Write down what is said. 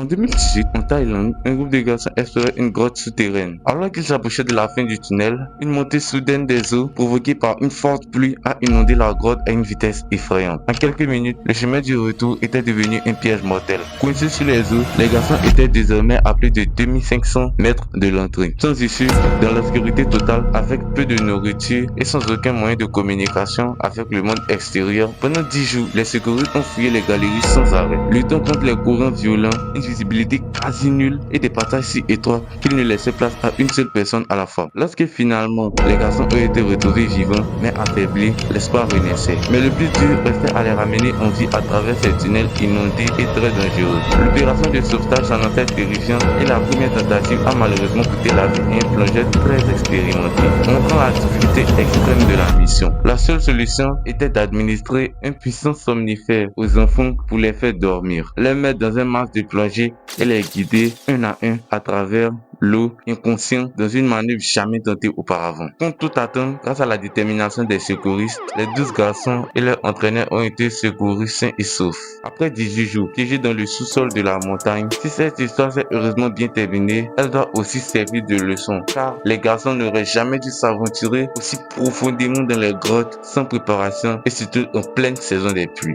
2018, en Thaïlande, un groupe de garçons explorait une grotte souterraine. Alors qu'ils s'approchaient de la fin du tunnel, une montée soudaine des eaux provoquée par une forte pluie a inondé la grotte à une vitesse effrayante. En quelques minutes, le chemin du retour était devenu un piège mortel. Coincés sur les eaux, les garçons étaient désormais à plus de 2500 mètres de l'entrée, sans issue, dans l'obscurité totale, avec peu de nourriture et sans aucun moyen de communication avec le monde extérieur. Pendant 10 jours, les secouristes ont fouillé les galeries sans arrêt, luttant contre les courants violents, une visibilité quasi nulle et des passages si étroits qu'ils ne laissaient place à une seule personne à la fois. Lorsque finalement les garçons ont été retrouvés vivants mais affaiblis, l'espoir renaissait. Mais le plus dur restait à les ramener en vie à travers ces tunnels inondés et très dangereux. L'opération de sauvetage s'annonçait terrifiante et la première tentative a malheureusement coûté la vie à un plongeur très expérimenté, montrant la difficulté extrême de la mission. La seule solution était d'administrer un puissant somnifère aux enfants pour les faire dormir, les mettre dans un masque de plongée et les guider un à un à travers l'eau, inconscients dans une manœuvre jamais tentée auparavant. Contre toute attente, grâce à la détermination des secouristes, les 12 garçons et leurs entraîneurs ont été secourus sains et saufs. Après 18 jours, piégés dans le sous-sol de la montagne, si cette histoire s'est heureusement bien terminée, elle doit aussi servir de leçon, car les garçons n'auraient jamais dû s'aventurer aussi profondément dans les grottes sans préparation et surtout en pleine saison des pluies.